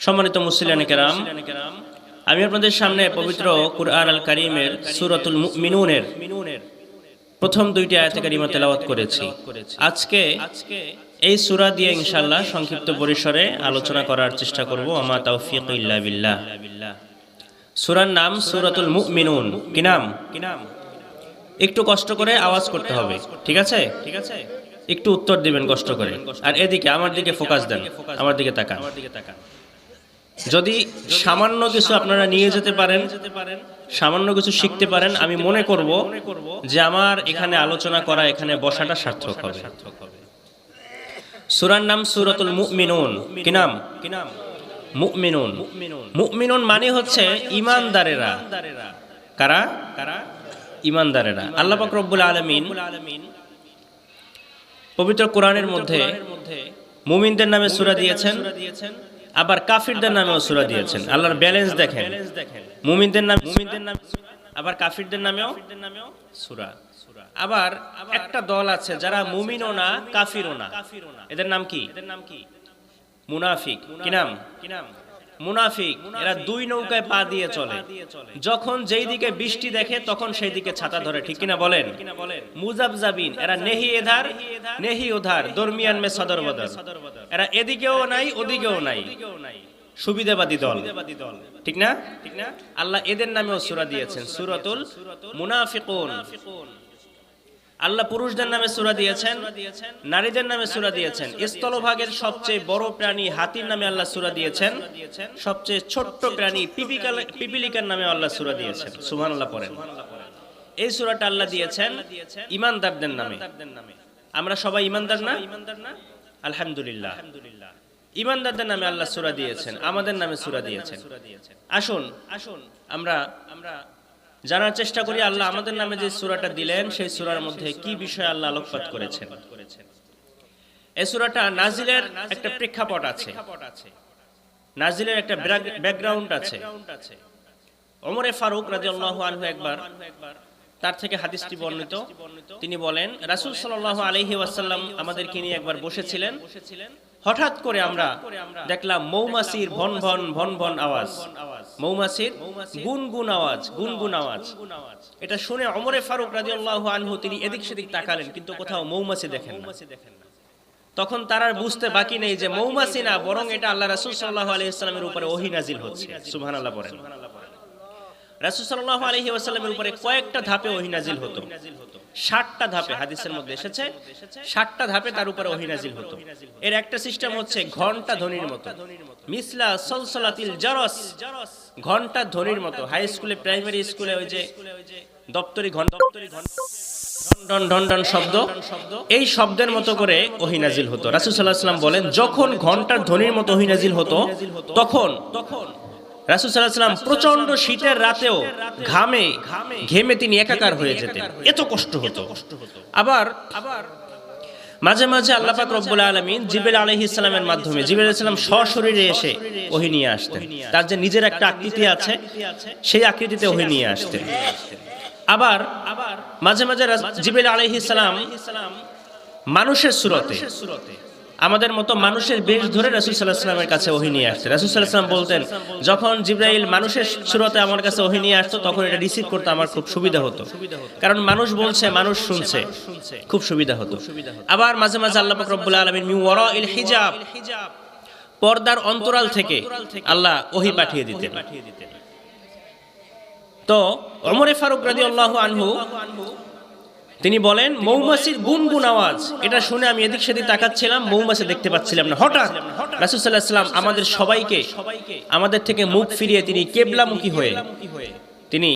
সম্মানিত মুসলিয়ানে কেরাম, আমি আপনাদের সামনে পবিত্র কুরআন আল কারীমের সূরাতুল মুমিনুনের প্রথম দুইটি আয়াত কারিমা তেলাওয়াত করেছি। আজকে এই সূরা দিয়ে ইনশাআল্লাহ সংক্ষিপ্ত পরিসরে আলোচনা করার চেষ্টা করব। আমা তাওফীক ইল্লা বিল্লাহ। সূরার নাম সূরাতুল মুমিনুন। কি নাম? একটু কষ্ট করে আওয়াজ করতে হবে, ঠিক আছে? একটু উত্তর দিবেন কষ্ট করে। আর এদিকে আমার দিকে ফোকাস দেন, আমার দিকে তাকান। যদি সামান্য কিছু আপনারা নিয়ে যেতে পারেন, সামান্য কিছু শিখতে পারেন, আমি মনে করব যে আমার এখানে আলোচনা করা, এখানে বসাটা সার্থক হবে। সূরার নাম সূরাতুল মুমিনুন। কি নাম? মুমিনুন। মুমিনুন মানে হচ্ছে ঈমানদারেরা। কারা? ঈমানদারেরা। আল্লাহ পাক রব্বুল আলামিন পবিত্র কোরআনের মধ্যে মুমিনদের নামে সূরা দিয়েছেন, আবার কাফিরদের নামেও সূরা দিয়েছেন। আল্লাহর ব্যালেন্স দেখেন, মুমিনদের নামে আবার কাফিরদের নামেও সূরা। আবার একটা দল আছে যারা মুমিনও না কাফিরও না, এদের নাম কি? মুনাফিক। কি নাম? মুনাফিক। এরা দুই নৌকায় পা দিয়ে চলে, যখন যেই দিকে বৃষ্টি দেখে তখন সেই দিকে ছাতা ধরে, ঠিক কিনা বলেন? মুজাবজাবিন। এরা নেহি এধার নেহি ওধার, দরমিয়ান মে সদর বদর। এরা এদিকেও নাই ওদিকেও নাই, সুবিধাবাদী দল, ঠিক না? আল্লাহ এদের নামেও সূরা দিয়েছেন, সূরাতুল মুনাফিকুন। আল্লাহ পুরুষদের নামে সূরা দিয়েছেন, নারীদের নামে সূরা দিয়েছেন। স্থলভাগের সবচেয়ে বড় প্রাণী হাতির নামে আল্লাহ সূরা দিয়েছেন, সবচেয়ে ছোট্ট প্রাণী পিপিলিকার নামে আল্লাহ সূরা দিয়েছেন। সুবহানাল্লাহ পড়েন। এই সূরাটা আল্লাহ দিয়েছেন ঈমানদারদের নামে। আমরা সবাই ঈমানদার না? আলহামদুলিল্লাহ। ঈমানদারদের নামে আল্লাহ সূরা দিয়েছেন, আমাদের নামে সূরা দিয়েছেন। আসুন আমরা জানার চেষ্টা করি আল্লাহ আমাদের নামে যে সূরাটা দিলেন সেই সূরার মধ্যে কি বিষয় আল্লাহ আলোকপাত করেছেন। এই সূরাটা নাজিলের একটা প্রেক্ষাপট আছে, নাজিলের একটা ব্যাকগ্রাউন্ড আছে। ওমরে ফারুক রাদিয়াল্লাহু আনহু একবার, তার থেকে হাদিসটি বর্ণিত, তিনি বলেন রাসূল সাল্লাল্লাহু আলাইহি ওয়াসাল্লাম আমাদেরকে নিয়ে একবার বসেছিলেন। হঠাৎ করে আমরা দেখলাম মৌমাছির ভন ভন ভন ভন আওয়াজ, মৌমাছির গুনগুন আওয়াজ, গুনগুন আওয়াজ। এটা শুনে ওমরে ফারুক রাদিয়াল্লাহু আনহু তিনি এদিক সেদিক তাকালেন, কিন্তু কোথাও মৌমাছি দেখেন না। তখন তার আর বুঝতে বাকি নেই যে মৌমাছি না, বরং এটা আল্লাহ রাসূল সাল্লাল্লাহু আলাইহি ওয়াসাল্লামের উপরে ওহী নাজিল হচ্ছে। সুবহানাল্লাহ পড়েন। রাসূল সাল্লাল্লাহু আলাইহি ওয়াসাল্লামের উপরে কয়েকটা ধাপে ওহী নাজিল হতো। 60টা ধাপে হাদিসের মধ্যে এসেছে, 60টা ধাপে তার উপরে ওহী নাজিল হতো। এর একটা সিস্টেম হচ্ছে ঘন্টা ধ্বনির মতো, মিসলা সলসলাতিল জারস, ঘন্টা ধ্বনির মতো। হাই স্কুলে, প্রাইমারি স্কুলে ওই যে দপ্তরি ঘন্টা, ডন ডন ডন শব্দ, এই শব্দের মতো করে ওহী নাজিল হতো। রাসূল সাল্লাল্লাহু আলাইহি ওয়াসাল্লাম বলেন যখন ঘন্টার ধ্বনির মতো ওহী নাজিল হতো, তখন রাসূল সাল্লাল্লাহু আলাইহি ওয়াসাল্লাম প্রচন্ড শীতের রাতেও ঘেমে তিনি একাকার হয়ে যেতেন, এত কষ্ট হতো। আবার মাঝে মাঝে আল্লাহ পাক রব্বুল আলামিন জিবরিল আলাইহিস সালামের মাধ্যমে, জিবরিল আলাইহিস সালাম সশরীরে এসে ওহী নিয়ে আসতেন। তার যে নিজের একটা আকৃতি আছে, সেই আকৃতিতে ওহী নিয়ে আসতেন। আবার মাঝে মাঝে জিবরিল আলাইহিস সালাম মানুষের সুরতে, আমাদের মতো মানুষের বেশ ধরে রাসূল সাল্লাল্লাহু আলাইহি ওয়াসাল্লামের কাছে ওহী নিয়ে আসতেন। রাসূল সাল্লাল্লাহু আলাইহি ওয়াসাল্লাম বলতেন যখন জিবরাইল মানুষের সুরতে আমার কাছে ওহী নিয়ে আসতো, তখন এটা রিসিভ করতে আমার খুব সুবিধা হতো, কারণ মানুষ বলছে, মানুষ শুনছে, খুব সুবিধা হতো। আবার মাঝে মাঝে আল্লাহ পাক রব্বুল আলামিন মিন ওয়ারাইল হিজাব, পর্দার অন্তরাল থেকে আল্লাহ ওহী পাঠিয়ে দিতেন। তো ওমরে ফারুক রাদিয়াল্লাহু আনহু তিনি বলেন মৌমাছির গুনগুন আওয়াজ, এটা শুনে আমি এদিক সেদিক তাকাচ্ছিলাম, মৌমাছি দেখতে পাচ্ছিলাম না। হঠাৎ রাসূল সাল্লাল্লাহু আলাইহি ওয়াসাল্লাম আমাদের সবাইকে, আমাদের থেকে মুখ ফিরিয়ে তিনি কিবলামুখী হয়ে তিনি